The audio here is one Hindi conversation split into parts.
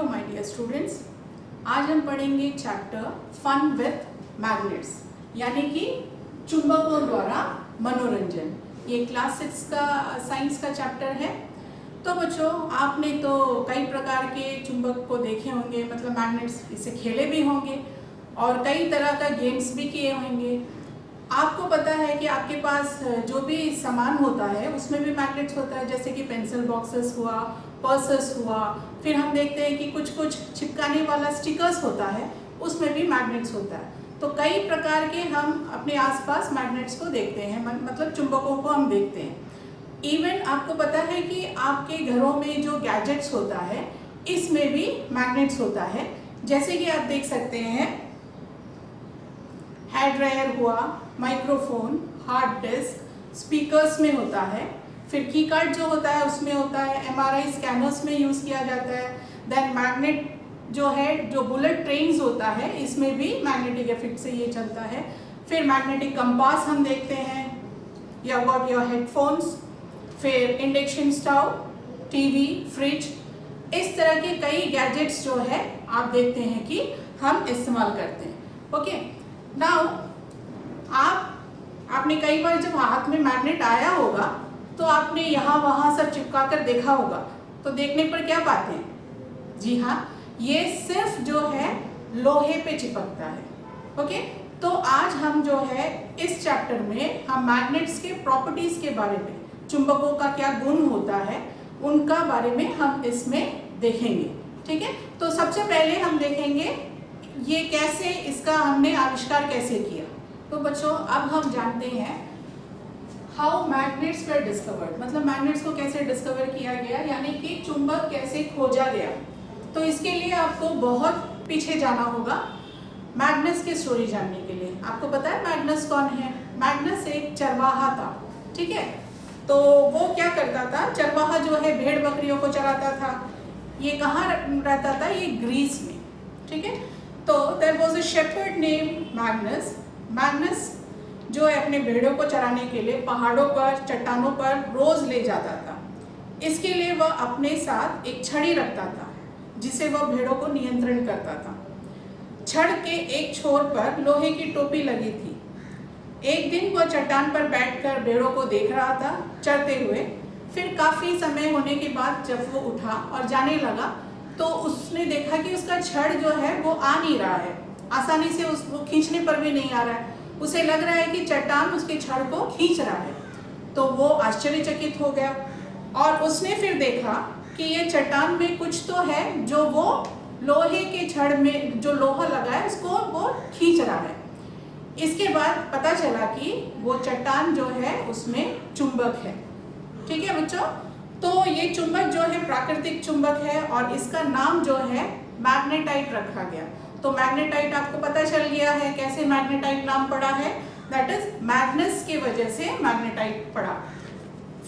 माय डियर स्टूडेंट्स, आज हम पढ़ेंगे चैप्टर फन विथ मैग्नेट्स, यानी कि चुंबकों द्वारा मनोरंजन। ये क्लास 6 का साइंस का चैप्टर है। तो बच्चों, आपने तो कई प्रकार के चुंबक को देखे होंगे, मतलब मैग्नेट्स, इसे खेले भी होंगे और कई तरह का गेम्स भी किए होंगे। आपको पता है कि आपके पास जो भी सामान होता है उसमें भी मैग्नेट्स होता है, जैसे कि पेंसिल बॉक्सेस हुआ, पर्सेस हुआ, फिर हम देखते हैं कि कुछ कुछ चिपकाने वाला स्टिकर्स होता है, उसमें भी मैग्नेट्स होता है। तो कई प्रकार के हम अपने आसपास मैग्नेट्स को देखते हैं, मतलब चुंबकों को हम देखते हैं। इवन आपको पता है कि आपके घरों में जो गैजेट्स होता है इसमें भी मैग्नेट्स होता है, जैसे कि आप देख सकते हैं हेयर ड्रायर हुआ, माइक्रोफोन, हार्ड डिस्क, स्पीकर्स में होता है, फिर की कार्ड जो होता है उसमें होता है, MRI स्कैनर्स में यूज़ किया जाता है। देन मैग्नेट जो है, जो बुलेट ट्रेन्स होता है, इसमें भी मैग्नेटिक इफेक्ट से ये चलता है। फिर मैग्नेटिक कंपास हम देखते हैं, या व्हाट योर हेडफोन्स, फिर इंडक्शन स्टोव, टीवी, फ्रिज, इस तरह के कई गैजेट्स जो है आप देखते हैं कि हम इस्तेमाल करते हैं। ओके, नाउ आपने कई बार जब हाथ में मैग्नेट आया होगा तो आपने यहाँ वहाँ सब चिपका कर देखा होगा, तो देखने पर क्या पाते हैं? जी हाँ, ये सिर्फ जो है लोहे पे चिपकता है। ओके, तो आज हम जो है इस चैप्टर में हम मैग्नेट्स के प्रॉपर्टीज के बारे में, चुंबकों का क्या गुण होता है, उनका बारे में हम इसमें देखेंगे। ठीक है, तो सबसे पहले हम देखेंगे ये कैसे, इसका हमने आविष्कार कैसे किया। तो बच्चों, अब हम जानते हैं हाउ मैग्नेट्स वर डिस्कवर्ड, मतलब मैग्नेट्स को कैसे डिस्कवर किया गया, यानी कि चुंबक कैसे खोजा गया। तो इसके लिए आपको बहुत पीछे जाना होगा मैग्नस की स्टोरी जानने के लिए। आपको पता है मैग्नस कौन है? मैग्नस एक चरवाहा था। ठीक है, तो वो क्या करता था? चरवाहा जो है भेड़ बकरियों को चराता था। ये कहाँ रहता था? ये ग्रीस में। ठीक है, तो there was a shepherd name Magnus. Magnus जो है अपने भेड़ों को चराने के लिए पहाड़ों पर, चट्टानों पर रोज ले जाता था। इसके लिए वह अपने साथ एक छड़ी रखता था जिसे वह भेड़ों को नियंत्रण करता था। छड़ के एक छोर पर लोहे की टोपी लगी थी। एक दिन वह चट्टान पर बैठकर भेड़ों को देख रहा था चरते हुए। फिर काफी समय होने के बाद जब वो उठा और जाने लगा तो उसने देखा कि उसका छड़ जो है वो आ नहीं रहा है, आसानी से उसको खींचने पर भी नहीं आ रहा है। उसे लग रहा है कि चट्टान उसके छड़ को खींच रहा है। तो वो आश्चर्यचकित हो गया और उसने फिर देखा कि ये चट्टान में कुछ तो है जो वो लोहे के छड़ में जो लोहा लगा है उसको वो खींच रहा है। इसके बाद पता चला कि वो चट्टान जो है उसमें चुंबक है। ठीक है बच्चों, तो ये चुंबक जो है प्राकृतिक चुंबक है और इसका नाम जो है मैग्नेटाइट रखा गया। तो मैग्नेटाइट आपको पता चल गया है कैसे मैग्नेटाइट नाम पड़ा है, दैट इज मैग्नस की वजह से मैग्नेटाइट पड़ा।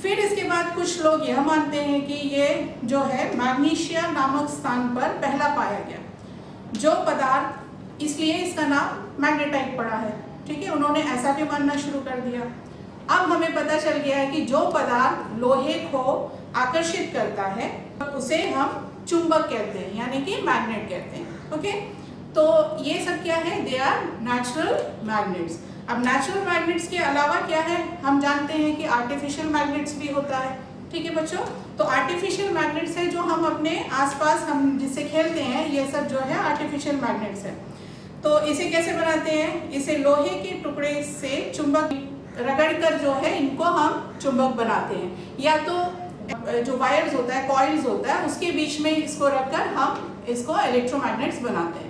फिर इसके बाद कुछ लोग यह मानते हैं कि ये जो है मैग्नीशिया नामक स्थान पर पहला पाया गया जो पदार्थ, इसलिए इसका नाम मैग्नेटाइट पड़ा है। ठीक है, उन्होंने ऐसा भी मानना शुरू कर दिया। अब हमें पता चल गया है कि जो पदार्थ लोहे को आकर्षित करता है उसे हम चुंबक कहते हैं, यानी कि मैग्नेट कहते हैं। ओके, तो ये सब क्या है? They are natural magnets. अब नेचुरल मैग्नेट्स के अलावा क्या है? हम जानते हैं कि आर्टिफिशियल मैग्नेट्स भी होता है। ठीक है बच्चों, तो आर्टिफिशियल मैग्नेट्स है जो हम अपने आसपास हम जिससे खेलते हैं, ये सब जो है आर्टिफिशियल मैग्नेट्स है। तो इसे कैसे बनाते हैं? इसे लोहे के टुकड़े से चुंबक रगड़कर जो है इनको हम चुंबक बनाते हैं, या तो जो वायर्स होता है, कॉइल्स होता है, उसके बीच में इसको रखकर हम इसको इलेक्ट्रोमैग्नेट्स बनाते हैं।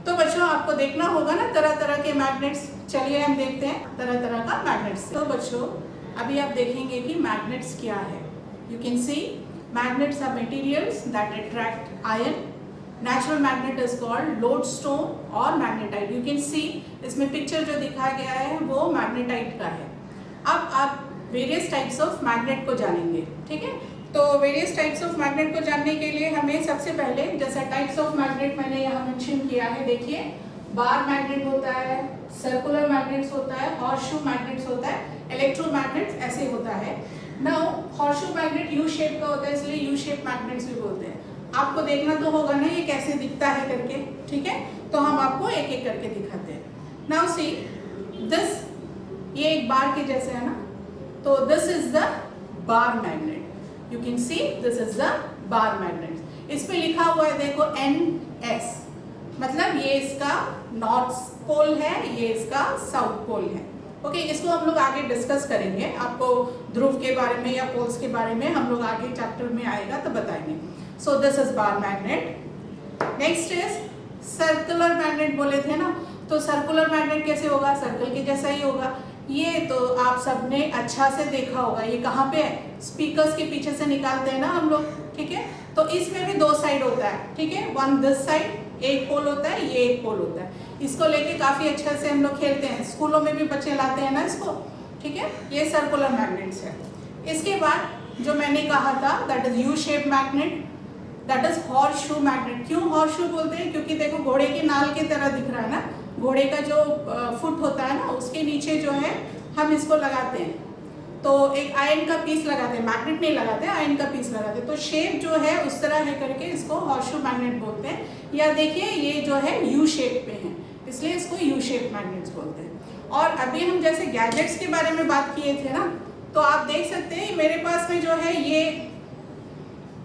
तो बच्चों, आपको देखना होगा ना तरह तरह के मैग्नेट्स। चलिए हम देखते हैं तरह तरह का मैग्नेट्स। तो बच्चों, अभी आप देखेंगे कि मैग्नेट्स क्या है। You can see magnets are materials that attract iron. Natural magnet is called lodestone और मैग्नेटाइट। यू कैन सी इसमें पिक्चर जो दिखाया गया है वो मैग्नेटाइट का है। अब आप वेरियस टाइप्स ऑफ मैग्नेट को जानेंगे। ठीक है, तो वेरियस टाइप्स ऑफ मैग्नेट को जानने के लिए हमें सबसे पहले, जैसा टाइप्स ऑफ मैग्नेट मैंने यहाँ मेंशन किया है, देखिए बार मैग्नेट होता है, सर्कुलर मैग्नेट्स होता है, हॉर्सशू मैग्नेट्स होता है, इलेक्ट्रोमैग्नेट्स ऐसे होता है। Now horseshoe magnet U shape का होता है, इसलिए यू शेप मैग्नेट्स भी बोलते हैं। आपको देखना तो होगा ना ये कैसे दिखता है करके, ठीक है। तो हम आपको एक एक करके दिखाते हैं। नाउ सी दिस, ये एक बार के जैसे है ना, तो this is the bar magnet. You can see this is the bar magnet. इस पे लिखा हुआ है देखो NS, मतलब ये इसका नॉर्थ पोल है, ये इसका साउथ पोल है। ओके, इसको हम लोग आगे डिस्कस करेंगे, आपको ध्रुव के बारे में या पोल्स के बारे में हम लोग आगे चैप्टर में आएगा तो बताएंगे। सो this is bar magnet. Next is circular magnet बोले थे ना, तो सर्कुलर मैग्नेट कैसे होगा, सर्कल के जैसा ही होगा। ये तो आप सबने अच्छा से देखा होगा, ये कहाँ पे है, स्पीकर्स के पीछे से निकालते हैं ना हम लोग, ठीक है। तो इसमें भी दो साइड होता है, ठीक है, वन दिस साइड एक पोल होता है, ये एक पोल होता है। इसको लेके काफी अच्छे से हम लोग खेलते हैं, स्कूलों में भी बच्चे लाते हैं ना इसको, ठीक है। ये सर्कुलर मैग्नेट्स है। इसके बाद जो मैंने कहा था that is U shape magnet, that is horse shoe magnet. क्यों हॉर्स शू बोलते हैं, क्योंकि देखो घोड़े की नाल की तरह दिख रहा है ना, घोड़े का जो फुट होता है ना उसके नीचे जो है हम इसको लगाते हैं, तो एक आयरन का पीस लगाते हैं, मैग्नेट नहीं लगाते, आयरन का पीस लगाते हैं। तो शेप जो है उस तरह है करके इसको हॉर्स शू मैग्नेट बोलते हैं। या देखिए ये जो है यू शेप पे है, इसलिए इसको यू शेप मैग्नेट्स बोलते हैं। और अभी हम जैसे गैजेट्स के बारे में बात किए थे ना, तो आप देख सकते हैं मेरे पास में जो है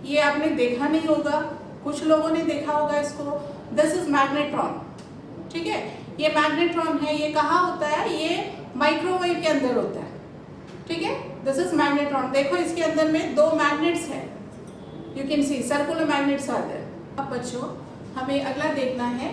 ये आपने देखा नहीं होगा, कुछ लोगों ने देखा होगा इसको, दिस इज मैग्नेट्रॉन, ठीक है। ये मैग्नेट्रॉन है, ये कहाँ होता है, ये माइक्रोवेव के अंदर होता है, ठीक है। This is magnetron. देखो इसके अंदर में दो मैग्नेट्स है, you can see circular magnets are there. अब बच्चों हमें अगला देखना है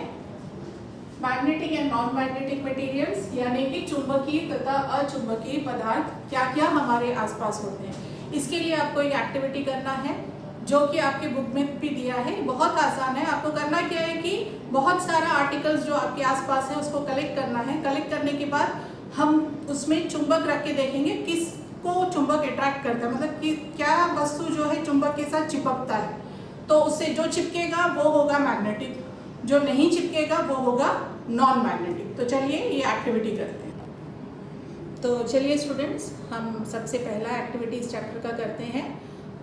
magnetic and non magnetic materials, यानी कि चुंबकीय तथा अचुंबकीय पदार्थ क्या क्या हमारे आसपास होते हैं। इसके लिए आपको एक एक्टिविटी करना है जो कि आपके बुक में भी दिया है, बहुत आसान है। आपको करना क्या है कि बहुत सारा आर्टिकल्स जो आपके आसपास है उसको कलेक्ट करना है। कलेक्ट करने के बाद हम उसमें चुंबक रख के देखेंगे किसको चुंबक अट्रैक्ट करता है, मतलब कि क्या वस्तु जो है चुंबक के साथ चिपकता है, तो उससे जो चिपकेगा वो होगा मैग्नेटिक, जो नहीं चिपकेगा वो होगा नॉन मैग्नेटिक। तो चलिए ये एक्टिविटी करते हैं। तो चलिए स्टूडेंट्स, हम सबसे पहला एक्टिविटी इस चैप्टर का करते हैं।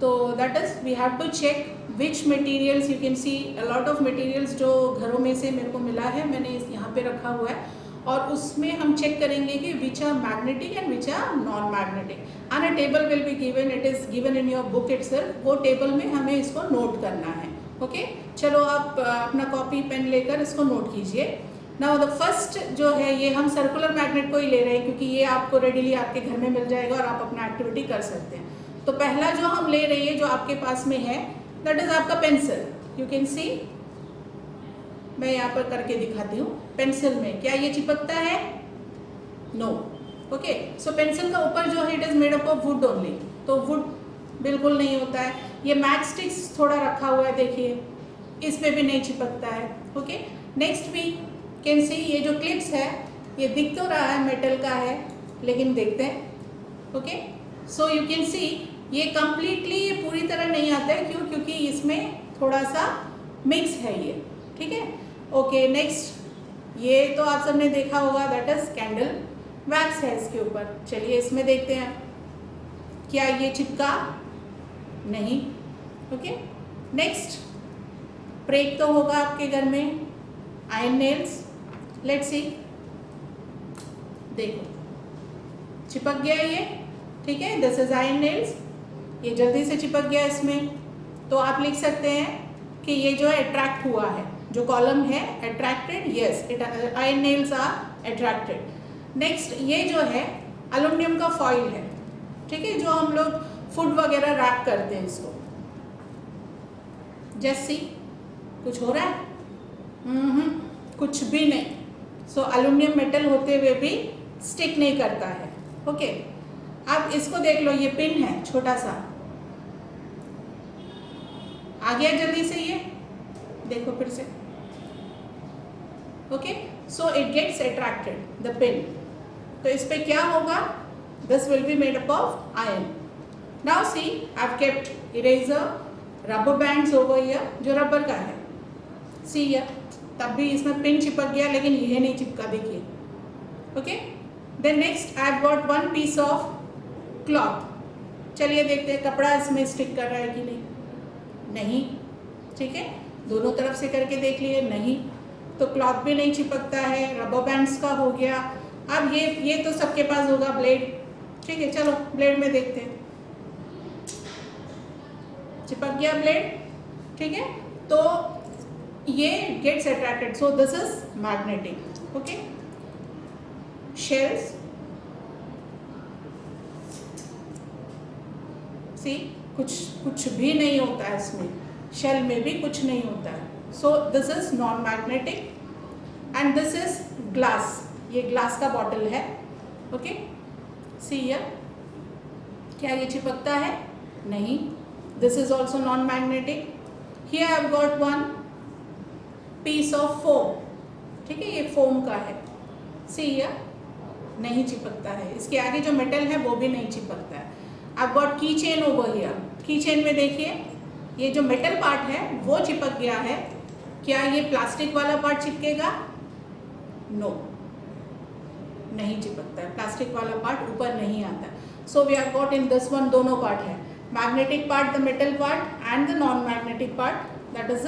तो that is we have to check which materials, you can see a lot of materials जो घरों में से मेरे को मिला है, मैंने यहाँ पे रखा हुआ है, और उसमें हम चेक करेंगे कि which are magnetic and which are non magnetic. And a table will be given, it is given in your book itself. वो टेबल में हमें इसको नोट करना है। ओके, चलो आप अपना कॉपी पेन लेकर इसको नोट कीजिए। नाउ द फर्स्ट जो है ये हम सर्कुलर मैग्नेट को ही ले रहे हैं, क्योंकि ये आपको रेडीली आपके घर में मिल जाएगा और आप अपना एक्टिविटी कर सकते हैं। तो पहला जो हम ले रहे हैं जो आपके पास में है दैट इज आपका पेंसिल। यू कैन सी, मैं यहाँ पर करके दिखाती हूँ। पेंसिल में क्या ये चिपकता है? नो। ओके, सो पेंसिल का ऊपर जो है it is made up of would only, तो वुड बिल्कुल नहीं होता है। ये मैच स्टिक्स थोड़ा रखा हुआ है, देखिए इसमें भी नहीं चिपकता है। Okay, next we can see, ये जो क्लिप्स है ये दिख तो रहा है मेटल का है, लेकिन देखते हैं। Okay, so you can see ये कंप्लीटली ये पूरी तरह नहीं आता है, क्यों? क्योंकि इसमें थोड़ा सा मिक्स है ये, ठीक है। ओके, नेक्स्ट ये तो आप सबने देखा होगा दैट इज कैंडल, वैक्स है इसके ऊपर। चलिए इसमें देखते हैं क्या ये चिपका, नहीं। ओके, नेक्स्ट ब्रेक तो होगा आपके घर में, आयरन नेल्स, लेट्स सी, देखो चिपक गया ये, ठीक है। दिस इज आयरन नेल्स, ये जल्दी से चिपक गया इसमें। तो आप लिख सकते हैं कि ये जो है अट्रैक्ट हुआ है, जो कॉलम है attracted, yes iron nails are attracted. Next ये जो है एल्युमिनियम का फॉइल है, ठीक है, जो हम लोग फूड वगैरह रैप करते हैं इसको। जस्ट सी, कुछ हो रहा है? कुछ भी नहीं। सो एल्युमिनियम मेटल होते हुए भी स्टिक नहीं करता है। ओके, अब इसको देख लो, ये पिन है छोटा सा, आ गया जल्दी से, ये देखो फिर से। Okay, so it gets attracted the pin. तो इस पे क्या होगा? This will be made up of iron. Now see, I have kept eraser, rubber bands over here, जो रबर का है। सी हियर, तब भी इसमें पिन चिपक गया, लेकिन ये नहीं चिपका, देखिए। Okay, then next I have got one piece of cloth. चलिए देखते हैं कपड़ा इसमें स्टिक कर रहा है कि नहीं। ठीक है, दोनों तरफ से करके देख लिए, नहीं तो क्लॉथ भी नहीं चिपकता है। रबर बैंड्स का हो गया। अब ये तो सबके पास होगा ब्लेड, ठीक है, चलो ब्लेड में देखते हैं। चिपक गया ब्लेड, ठीक है, तो ये gets attracted, so this is magnetic. Okay, shells, see कुछ भी नहीं होता है इसमें, शेल में भी कुछ नहीं होता है। So this is non magnetic and this is glass, ये ग्लास का बॉटल है। ओके, सी हियर, क्या ये चिपकता है? नहीं, this is also non magnetic. Here I have got one piece of foam, ठीक है, ये फोम का है। सी हियर, नहीं चिपकता है। इसके आगे जो मेटल है वो भी नहीं चिपकता है। आई हैव गॉट की चेन ओवर हियर, की चेन में देखिए ये जो मेटल पार्ट है वो चिपक गया है। क्या ये प्लास्टिक वाला पार्ट चिपकेगा? नो, नहीं चिपकता है, प्लास्टिक वाला पार्ट ऊपर नहीं आता। So we have got in this one दोनों पार्ट है, magnetic part the metal part and the non magnetic part, that is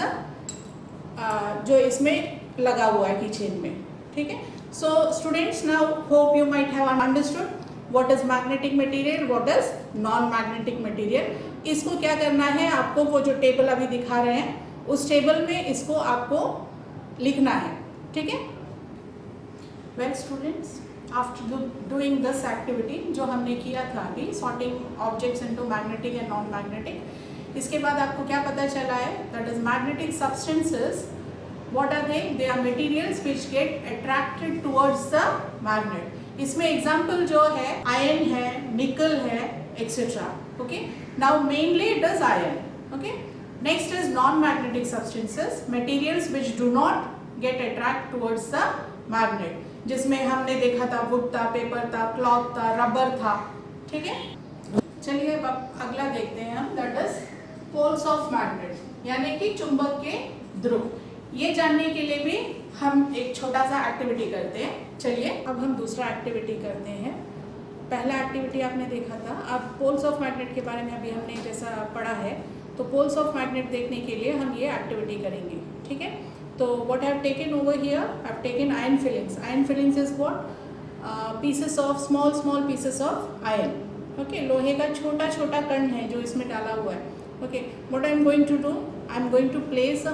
जो इसमें लगा हुआ है की चेन में, ठीक है। So students, now hope you might have understood what is magnetic material, what is non-magnetic material। इसको क्या करना है आपको, वो जो टेबल अभी दिखा रहे हैं उस टेबल में इसको आपको लिखना है, ठीक है। Well students, after doing this activity जो हमने किया था अभी, sorting objects into magnetic and non magnetic, इसके बाद आपको क्या पता चला है? That is magnetic substances, what are they are materials which get attracted towards the magnet। इसमें एग्जाम्पल जो है आयरन है, निकल है, etcetera. Okay, now mainly it is iron. Okay, next is non magnetic substances, materials which do not gate attract towards the magnet, जिसमें हमने देखा था वुड था, पेपर था, क्लॉथ था, रबर था, ठीक है। चलिए अब अगला देखते हैं हम, that is poles of magnet, यानी कि चुंबक के ध्रुव। ये जानने के लिए भी हम एक छोटा सा एक्टिविटी करते हैं। चलिए अब हम दूसरा एक्टिविटी करते हैं। पहला एक्टिविटी आपने देखा था, अब पोल्स ऑफ मैग्नेट के बारे में अभी हमने जैसा पढ़ा है, तो पोल्स ऑफ मैग्नेट देखने के लिए हम ये एक्टिविटी करेंगे, ठीक है। तो what I have taken over here, I have taken iron filings. Iron filings is what, pieces of small pieces of iron. Okay, लोहे का छोटा छोटा कण है जो इसमें डाला हुआ है। Okay, what I am going to do, I am going to place a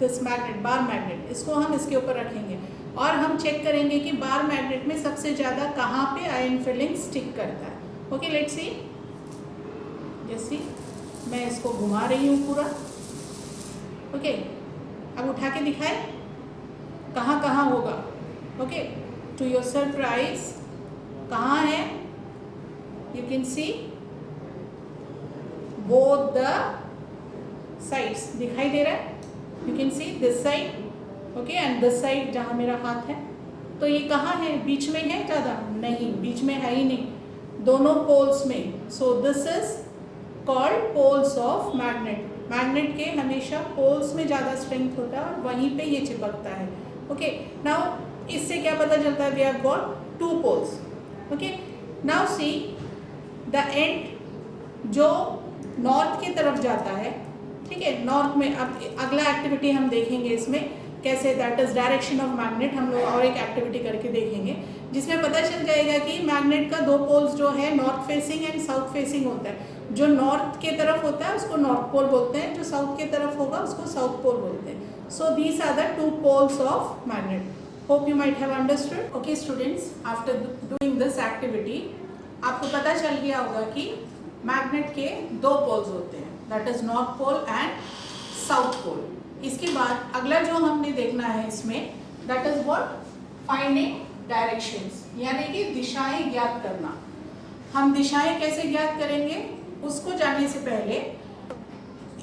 this magnet, bar magnet, इसको हम इसके ऊपर रखेंगे और हम चेक करेंगे कि बार मैग्नेट में सबसे ज़्यादा कहाँ पे आयरन फिलिंग स्टिक करता है। Okay, let's see. जैसे मैं इसको घुमा रही हूँ पूरा। ओके, अब उठा के दिखाए कहाँ कहाँ होगा। ओके, टू योर सरप्राइज कहाँ है? You can C both the sides, दिखाई दे रहा है। You can see this side, okay, and this side जहाँ मेरा हाथ है। तो ये कहाँ है? बीच में है ज़्यादा? नहीं, बीच में है ही नहीं, दोनों पोल्स में। So this is called poles of magnet. Magnet के हमेशा पोल्स में ज़्यादा स्ट्रेंथ होता है और वहीं पे ये चिपकता है। ओके, नाउ इससे क्या पता चलता है? We have got two poles. Okay, now see the end जो नॉर्थ की तरफ जाता है, ठीक है, नॉर्थ में। अब अगला एक्टिविटी हम देखेंगे इसमें कैसे, that is direction of magnet. हम लोग और एक एक्टिविटी करके देखेंगे जिसमें पता चल जाएगा कि मैग्नेट का दो पोल्स जो है north facing and south facing होता है। जो नॉर्थ के तरफ होता है उसको नॉर्थ पोल बोलते हैं, जो साउथ के तरफ होगा उसको साउथ पोल बोलते हैं। So these are the two poles of magnet. Hope you might have understood. Okay students, after doing this activity आपको पता चल गया होगा कि मैग्नेट के दो पोल्स होते हैं, that is north pole and south pole. इसके बाद अगला जो हमने देखना है इसमें, that is what, finding directions, यानी कि दिशाएं ज्ञात करना। हम दिशाएं कैसे ज्ञात करेंगे उसको जानने से पहले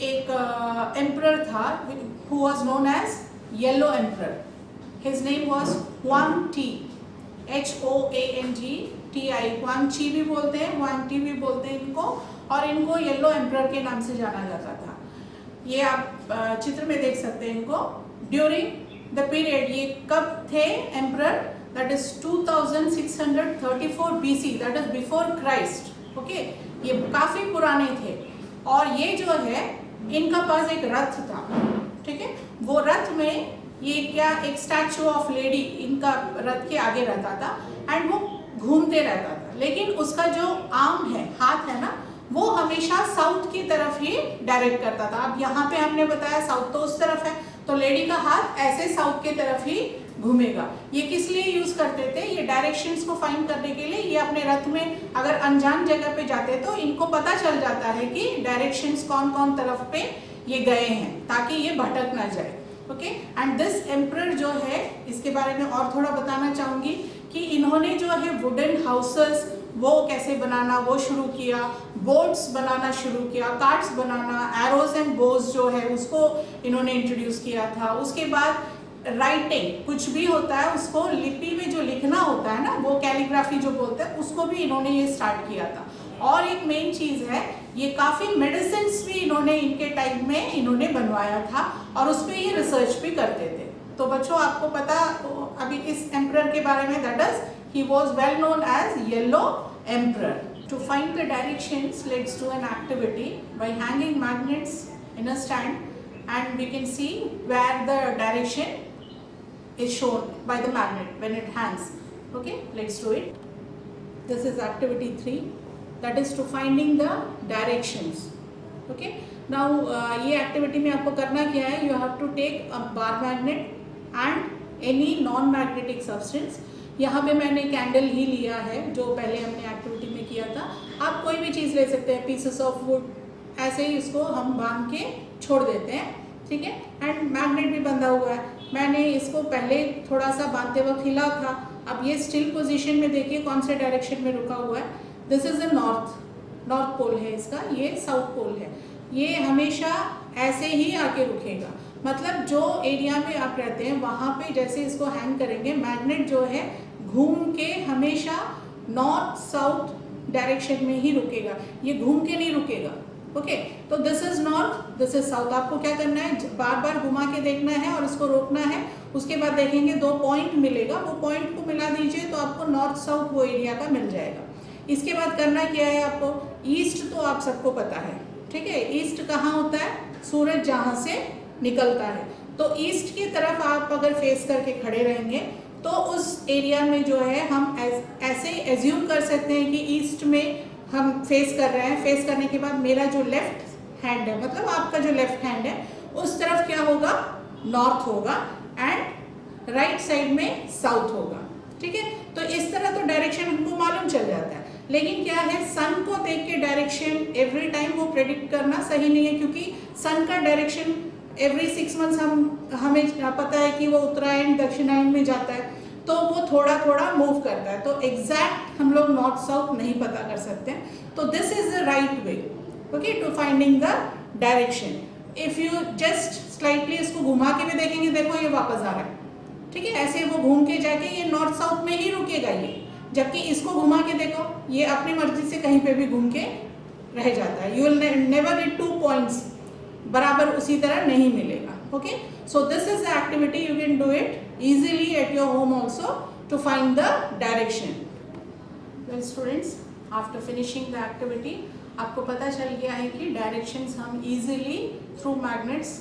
एक एम्परर था who was known as yellow emperor. His name was Huang Ti, HOANG-TI। Huang Chi भी बोलते हैं, हुआंग टी भी बोलते हैं इनको, और इनको येलो एम्परर के नाम से जाना जाता था। ये आप चित्र में देख सकते हैं इनको। ड्यूरिंग द पीरियड, ये कब थे emperor, that is 2634 BC, that is before Christ. Okay, ये काफ़ी पुराने थे और ये जो है इनका पास एक रथ था, ठीक है। वो रथ में ये क्या एक स्टैचू ऑफ लेडी इनका रथ के आगे रहता था एंड वो घूमते रहता था, लेकिन उसका जो आर्म है, हाथ है ना, वो हमेशा साउथ की तरफ ही डायरेक्ट करता था। अब यहाँ पे हमने बताया साउथ तो उस तरफ है, तो लेडी का हाथ ऐसे साउथ की तरफ ही घूमेगा। ये किस लिए यूज करते थे? ये डायरेक्शंस को फाइंड करने के लिए। ये अपने रथ में अगर अनजान जगह पे जाते तो इनको पता चल जाता है कि डायरेक्शंस कौन कौन तरफ पे ये गए हैं, ताकि ये भटक ना जाए। ओके, एंड दिस एम्परर जो है, इसके बारे में और थोड़ा बताना चाहूंगी कि इन्होंने जो है वुडन हाउसेस वो कैसे बनाना वो शुरू किया, बोट्स बनाना शुरू किया, कार्ड्स बनाना, एरोज एंड बोज जो है उसको इन्होंने इंट्रोड्यूस किया था। उसके बाद राइटिंग, कुछ भी होता है उसको लिपि में जो लिखना होता है ना, वो कैलीग्राफी जो बोलते हैं, उसको भी इन्होंने ये स्टार्ट किया था। और एक मेन चीज है, ये काफी मेडिसिन भी इन्होंने इनके टाइम में इन्होंने बनवाया था और उस पर ये रिसर्च भी करते थे। तो बच्चों आपको पता अभी इस एम्परर के बारे में, that is he was well known as Yellow Emperor. To find the directions, let's do an activity by hanging magnets in a stand and we can see where the direction is shown by the magnet when it hangs. Okay, let's do it. This is activity 3, that is to finding the directions. Okay, now ये activity में आपको करना क्या है, you have to take a bar magnet and any non-magnetic substance. यहाँ पे मैंने कैंडल ही लिया है जो पहले हमने एक्टिविटी में किया था। आप कोई भी चीज़ ले सकते हैं, पीसेस ऑफ वुड, ऐसे ही इसको हम बांध के छोड़ देते हैं, ठीक है। एंड मैग्नेट भी बंधा हुआ है। मैंने इसको पहले थोड़ा सा बांधते वक्त हिला था, अब ये स्टिल पोजीशन में देखिए कौन से डायरेक्शन में रुका हुआ है। This is a north pole है इसका, ये साउथ पोल है। ये हमेशा ऐसे ही आके रुकेगा, मतलब जो एरिया में आप रहते हैं वहाँ पे जैसे इसको हैंग करेंगे, मैग्नेट जो है घूम के हमेशा नॉर्थ साउथ डायरेक्शन में ही रुकेगा, ये घूम के नहीं रुकेगा। ओके, तो this is north, this is south. आपको क्या करना है, बार बार घुमा के देखना है और इसको रोकना है। उसके बाद देखेंगे 2 पॉइंट मिलेगा, वो पॉइंट को मिला दीजिए तो आपको नॉर्थ साउथ वो एरिया का मिल जाएगा। इसके बाद करना क्या है आपको, ईस्ट तो आप सबको पता है, ठीक है। ईस्ट कहाँ होता है, सूरज जहाँ से निकलता है, तो ईस्ट की तरफ आप अगर फेस करके खड़े रहेंगे तो उस एरिया में जो है हम ऐसे एज्यूम कर सकते हैं कि ईस्ट में हम फेस कर रहे हैं। फेस करने के बाद मेरा जो लेफ्ट हैंड है, मतलब आपका जो लेफ्ट हैंड है, उस तरफ क्या होगा, नॉर्थ होगा एंड राइट साइड में साउथ होगा, ठीक है। तो इस तरह तो डायरेक्शन हमको मालूम चल जाता है, लेकिन क्या है, सन को देख के डायरेक्शन एवरी टाइम वो प्रेडिक्ट करना सही नहीं है, क्योंकि सन का डायरेक्शन एवरी 6 मंथ्स हमें पता है कि वो उत्तरायण दक्षिणायन में जाता है, तो वो थोड़ा थोड़ा मूव करता है, तो एग्जैक्ट हम लोग नॉर्थ साउथ नहीं पता कर सकते हैं। तो this is the right way, okay, to finding the direction. If you just slightly इसको घुमा के भी देखेंगे, देखो ये वापस आ रहा है, ठीक है। ऐसे वो घूम के जाके ये नॉर्थ साउथ में ही रुकेगा ये, जबकि इसको घुमा के देखो, ये अपनी मर्जी से कहीं पे भी घूम के रह जाता है। You will never get 2 points, बराबर उसी तरह नहीं मिलेगा। Okay, so this is the activity, you can do it easily at your home also to find the direction. Well students, after finishing the activity आपको पता चल गया है कि डायरेक्शंस हम इजीली थ्रू मैग्नेट्स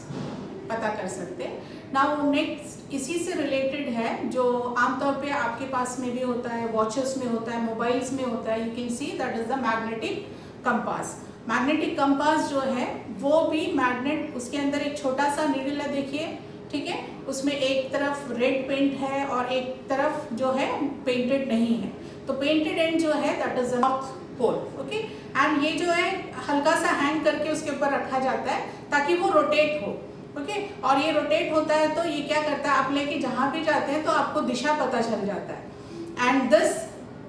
पता कर सकते हैं। नाउ नेक्स्ट इसी से रिलेटेड है, जो आमतौर पे आपके पास में भी होता है, वॉचेस में होता है, मोबाइल्स में होता है, you can see that is the magnetic compass. Magnetic compass जो है वो भी मैग्नेट, उसके अंदर एक छोटा सा नीडल है, देखिए, ठीक है। उसमें एक तरफ रेड पेंट है और एक तरफ जो है पेंटेड नहीं है, तो पेंटेड एंड जो है that is north pole. Okay, and ये जो है हल्का सा हैंग करके उसके ऊपर रखा जाता है ताकि वो रोटेट हो। ओके, और ये रोटेट होता है तो ये क्या करता है, आप लेके जहाँ भी जाते हैं तो आपको दिशा पता चल जाता है, and this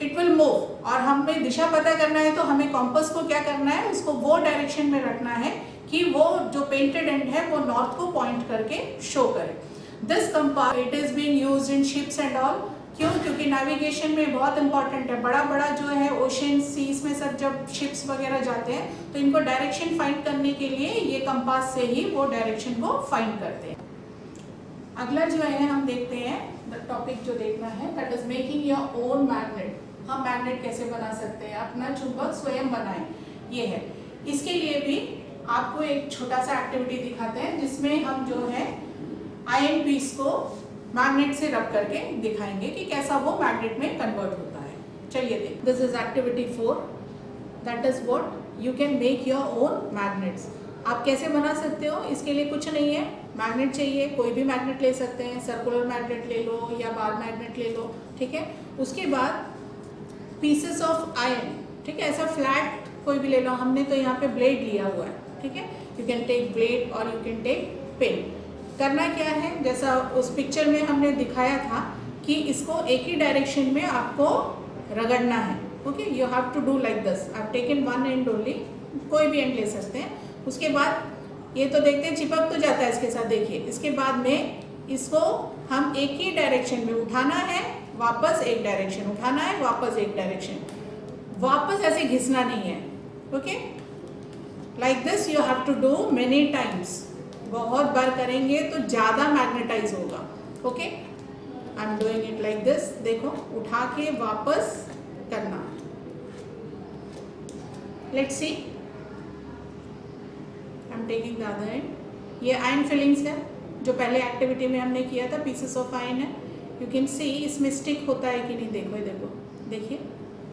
it will move. और हमें दिशा पता करना है तो हमें कॉम्पस को क्या करना है, उसको वो डायरेक्शन में रखना है कि वो जो पेंटेड एंड है वो नॉर्थ को पॉइंट करके शो करे। This compass it is being used in ships and all. क्यों, क्योंकि नेविगेशन में बहुत इंपॉर्टेंट है। बड़ा बड़ा जो है ओशन सीज में सब जब शिप्स वगैरह जाते हैं तो इनको डायरेक्शन फाइंड करने के लिए ये कंपास से ही वो डायरेक्शन को फाइंड करते हैं। अगला जो है हम देखते हैं, द टॉपिक जो देखना है that is making your own magnet. हम मैग्नेट कैसे बना सकते हैं, अपना चुंबक स्वयं बनाएं, ये है। इसके लिए भी आपको एक छोटा सा एक्टिविटी दिखाते हैं जिसमें हम जो है आयन पीस को मैग्नेट से रब करके दिखाएंगे कि कैसा वो मैग्नेट में कन्वर्ट होता है। चलिए देख, this is activity 4, that is what you can make your own magnets. आप कैसे बना सकते हो, इसके लिए कुछ नहीं है, मैग्नेट चाहिए, कोई भी मैग्नेट ले सकते हैं, सर्कुलर मैग्नेट ले लो या बार मैग्नेट ले लो, ठीक है। उसके बाद पीसेस ऑफ आयन, ठीक है, ऐसा फ्लैट कोई भी ले लो, हमने तो यहाँ पे ब्लेड लिया हुआ है, ठीक है। यू कैन टेक ब्लेड और यू कैन टेक पेन। करना क्या है, जैसा उस पिक्चर में हमने दिखाया था कि इसको एक ही डायरेक्शन में आपको रगड़ना है, okay. You have to do like this. I have taken one end only, कोई भी एंड ले सकते हैं। उसके बाद ये तो देखते हैं चिपक तो जाता है इसके साथ, देखिए। इसके बाद में इसको हम एक ही डायरेक्शन में उठाना है, वापस एक डायरेक्शन उठाना है, वापस एक डायरेक्शन, वापस ऐसे घिसना नहीं है, okay. Like this you have to do many times. बहुत बार करेंगे तो ज़्यादा मैग्नेटाइज होगा, okay. I am doing it like this, देखो, उठा के वापस करना। Let's see, I am taking the other end. ये आयन फिलिंग्स है जो पहले एक्टिविटी में हमने किया था, पीसेस ऑफ आयन है। यू कैन सी इसमें स्टिक होता है कि नहीं, देखो ये देखो, देखिए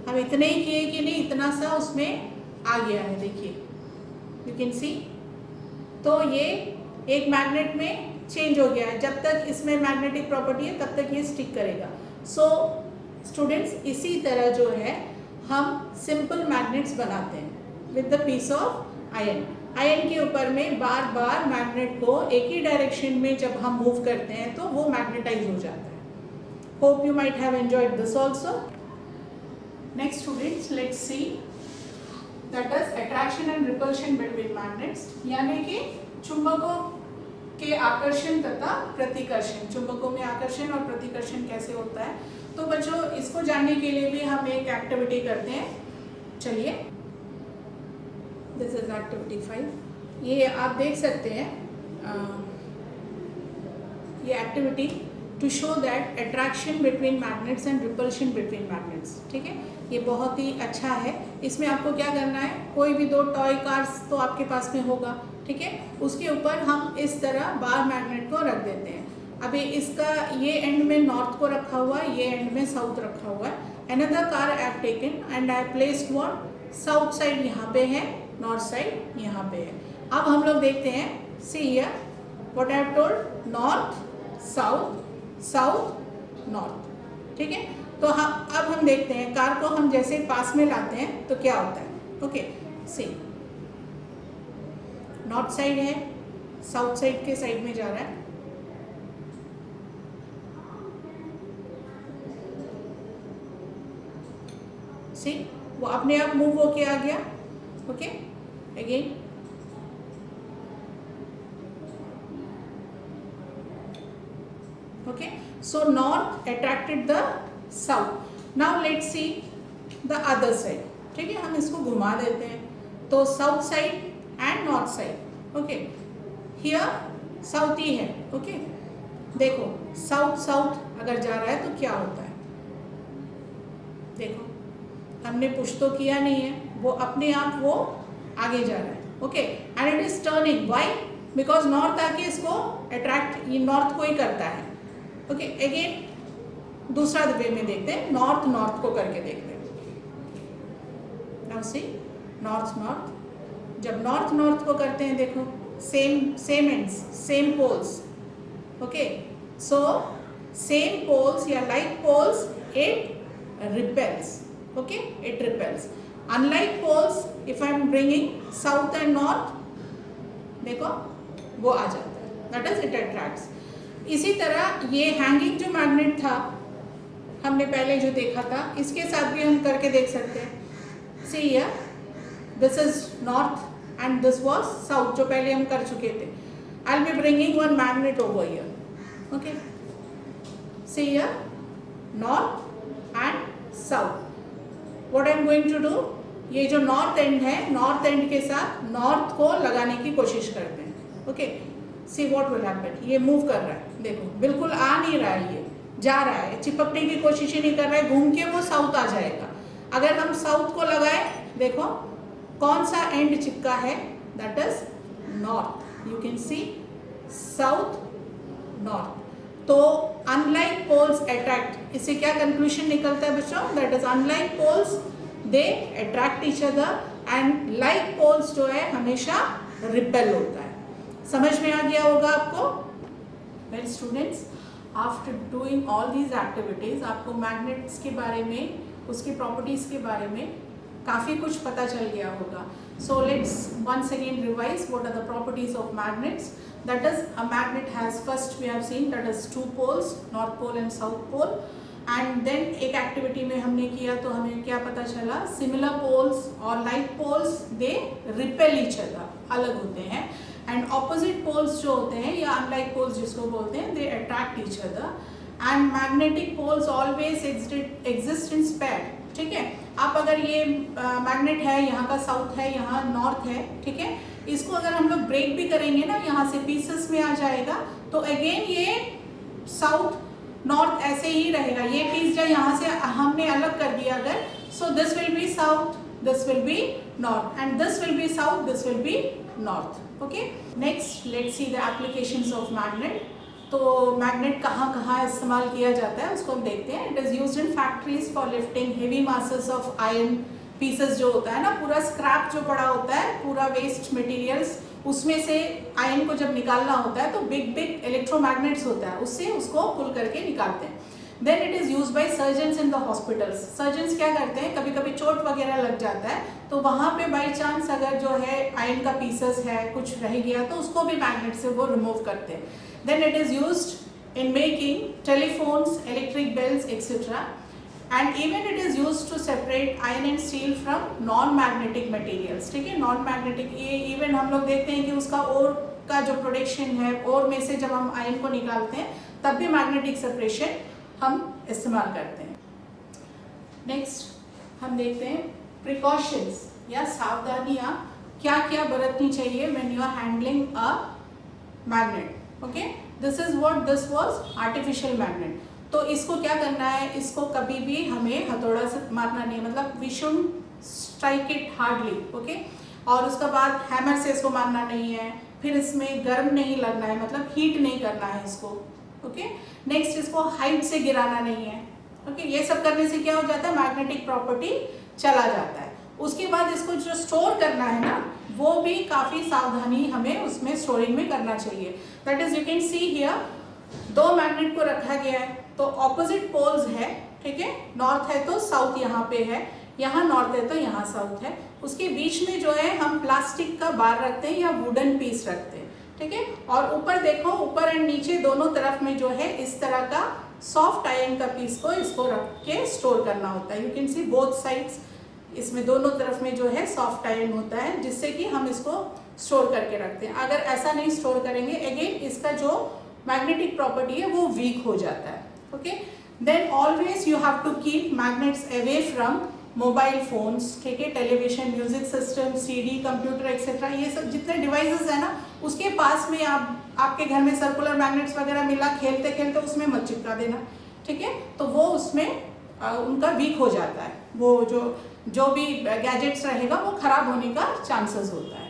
हम इतने ही किए कि नहीं, इतना सा उसमें आ गया है, देखिए, यू कैन सी। तो ये एक मैग्नेट में चेंज हो गया है। जब तक इसमें मैग्नेटिक प्रॉपर्टी है तब तक ये स्टिक करेगा। सो स्टूडेंट्स, इसी तरह जो है हम सिंपल मैग्नेट्स बनाते हैं with the piece of iron. Iron के ऊपर में बार बार मैग्नेट को एक ही डायरेक्शन में जब हम मूव करते हैं तो वो मैग्नेटाइज हो जाता है। Hope you might have enjoyed this also. Next students, let's see that is attraction and repulsion between magnets, यानी कि चुंबकों के आकर्षण तथा प्रतिकर्षण। चुंबकों में आकर्षण और प्रतिकर्षण कैसे होता है, तो बच्चों इसको जानने के लिए भी हम एक एक्टिविटी करते हैं। चलिए, दिस इज एक्टिविटी 5। ये आप देख सकते हैं, ये activity to show that attraction between magnets and repulsion between magnets, ठीक है। ये बहुत ही अच्छा है। इसमें आपको क्या करना है, कोई भी दो टॉय कार्स तो आपके पास में होगा, ठीक है। उसके ऊपर हम इस तरह बार मैग्नेट को रख देते हैं। अभी इसका ये एंड में नॉर्थ को रखा हुआ है, ये एंड में साउथ रखा हुआ है। Another car I have taken and I placed what, south side यहाँ पे है, नॉर्थ साइड यहाँ पे है। अब हम लोग देखते हैं, see here what I have told, north south, south north, ठीक है। तो अब हम देखते हैं कार को हम जैसे पास में लाते हैं तो क्या होता है, ओके। सी, नॉर्थ साइड है, साउथ साइड के साइड में जा रहा है, सी, वो अपने आप मूव होके आ गया, okay. Again, okay, so north attracted the south. Now let's see the other side, ठीक है। हम इसको घुमा देते हैं तो south side and north side, okay. Here south ही है, ओके। देखो साउथ साउथ अगर जा रहा है तो क्या होता है, देखो हमने पुश तो किया नहीं है, वो अपने आप वो आगे जा रहा है, okay. And it is turning, why, because north आके इसको अट्रैक्ट, ये नॉर्थ को ही करता है, ओके। अगेन दूसरा वे में देखते हैं, नॉर्थ नॉर्थ को करके देखते हैं। नाउ सी, नॉर्थ नॉर्थ, जब नॉर्थ नॉर्थ को करते हैं, देखो same ends, same poles, okay. So same poles या like poles, it repels, okay, it repels. Unlike poles, if I am bringing south and north, देखो वो आ जाता है, दैट इज इट अट्रैक्ट्स। इसी तरह ये हैंगिंग जो मैग्नेट था हमने पहले जो देखा था, इसके साथ भी हम करके देख सकते हैं। See here, this is north end this was south, जो पहले हम कर चुके थे। I will be bringing one magnet over here, okay. See here, north end south. What I am going to do, ये जो नॉर्थ एंड है, नॉर्थ एंड के साथ नॉर्थ को लगाने की कोशिश करते हैं, okay. See what will happen, ये मूव कर रहा है, देखो बिल्कुल आ नहीं रहा है, ये जा रहा है, चिपकने की कोशिश ही नहीं कर रहा है, घूम के वो साउथ आ जाएगा। अगर हम साउथ को लगाए, देखो कौन सा एंड चिपका है, that is north. You can see south, north. तो अनलाइक पोल्स अट्रैक्ट, इससे क्या कंक्लूजन निकलता है बच्चों? That is unlike poles they attract each other and like poles जो है हमेशा रिपेल होता है. समझ में आ गया होगा आपको? Well students, after doing all these activities आपको मैग्नेट्स के बारे में, उसकी प्रॉपर्टीज के बारे में काफ़ी कुछ पता चल गया होगा. So let's once again revise what are the properties of magnets. That is, a magnet has, first we have seen, that is two poles, north pole and south pole. And then एक एक्टिविटी में हमने किया तो हमें क्या पता चला? सिमिलर पोल्स और like poles they repel each other, अलग होते हैं. एंड ऑपोजिट पोल्स जो होते हैं या अनलाइक पोल्स जिसको बोलते हैं, they attract each other. And magnetic poles always exist in spare. ठीक है, आप अगर ये मैग्नेट है, यहाँ का साउथ है, यहाँ नॉर्थ है, ठीक है, इसको अगर हम लोग ब्रेक भी करेंगे ना, यहाँ से पीसेस में आ जाएगा, तो अगेन ये साउथ नॉर्थ ऐसे ही रहेगा. ये पीस जो यहाँ से हमने अलग कर दिया अगर, so this will B south, this will B north, end this will B south, this will B north. Okay, next let's see the applications of magnet. तो मैग्नेट कहाँ कहाँ इस्तेमाल किया जाता है उसको हम देखते हैं. It is used in factories for lifting heavy masses of iron pieces. जो होता है ना, पूरा स्क्रैप जो पड़ा होता है, पूरा वेस्ट मटेरियल्स, उसमें से आयरन को जब निकालना होता है तो बिग बिग इलेक्ट्रोमैग्नेट्स होता है, उससे उसको पुल करके निकालते हैं. Then it is use by surgeons in the hospitals. Surgeons क्या करते हैं, कभी कभी चोट वगैरह लग जाता है तो वहाँ पे बाई चांस अगर जो है आयरन का पीसेस है, कुछ रह गया, तो उसको भी मैग्नेट से वो रिमूव करते हैं. Then it is used in making telephones, electric bells, etc. And even it is used to separate iron and steel from non-magnetic materials. ठीक है, non-magnetic, ये even हम लोग देखते हैं कि उसका ओर का जो प्रोडक्शन है, ओर में से जब हम आयरन को निकालते हैं तब भी मैग्नेटिक सेपरेशन हम इस्तेमाल करते हैं. नेक्स्ट हम देखते हैं प्रिकॉशंस या सावधानियाँ क्या क्या बरतनी चाहिए when you are handling a magnet. Okay, this is what this was artificial magnet. तो इसको क्या करना है, इसको कभी भी हमें हथौड़ा से मारना नहीं है, मतलब we should strike it hardly. Okay, और उसके बाद हैमर से इसको मारना नहीं है, फिर इसमें गर्म नहीं लगना है, मतलब हीट नहीं करना है इसको. ओके, नेक्स्ट इसको हाइट से गिराना नहीं है. ओके, ये सब करने से क्या हो जाता है, मैग्नेटिक प्रॉपर्टी चला जाता है. उसके बाद इसको जो स्टोर करना है ना, वो भी काफ़ी सावधानी हमें उसमें स्टोरिंग में करना चाहिए. That is, you can see here, दो मैग्नेट को रखा गया है, तो ऑपोजिट पोल्स है. ठीक है, नॉर्थ है तो साउथ यहाँ पे है, यहाँ नॉर्थ है तो यहाँ साउथ है. उसके बीच में जो है हम प्लास्टिक का बार रखते हैं या वुडन पीस रखते हैं. ठीक है, और ऊपर देखो, ऊपर एंड नीचे दोनों तरफ में जो है इस तरह का सॉफ्ट आयरन का पीस को इसको रख के स्टोर करना होता है. You can C both sides, इसमें दोनों तरफ में जो है सॉफ्ट आयरन होता है, जिससे कि हम इसको स्टोर करके रखते हैं. अगर ऐसा नहीं स्टोर करेंगे, अगेन इसका जो मैग्नेटिक प्रॉपर्टी है वो वीक हो जाता है. Okay, then always you have to keep magnets away from mobile phones. ठीक है, television, music system, CD, computer etcetera, ये सब जितने डिवाइसेस है ना, उसके पास में आपके घर में सर्कुलर मैग्नेट्स वगैरह मिला, खेलते खेलते उसमें मत चिपका देना. ठीक है, तो वो उसमें उनका वीक हो जाता है, वो जो भी गैजेट्स रहेगा वो खराब होने का चांसेस होता है.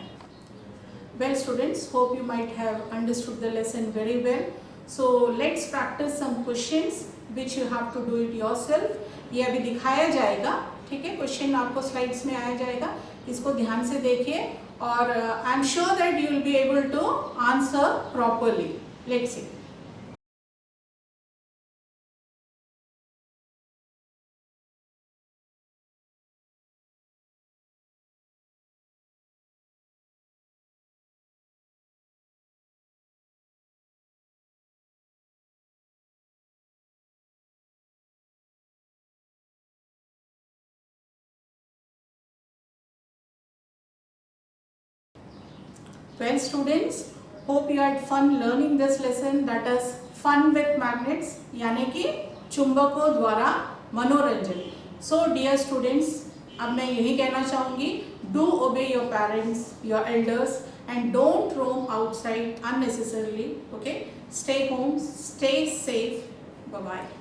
Well students, hope you might have understood the lesson very well. So let's practice some questions which you have to do it yourself. ये अभी दिखाया जाएगा. ठीक है, क्वेश्चन आपको स्लाइड्स में आया जाएगा, इसको ध्यान से देखिए और I am sure that you will be able to answer properly. Let's see. Well students, hope you had fun learning this lesson, that is fun with magnets, यानी कि चुंबकों द्वारा मनोरंजन. So dear students, अब मैं यही कहना चाहूँगी, do obey your parents, your elders, and don't roam outside unnecessarily. Okay, stay home, stay safe. Bye bye.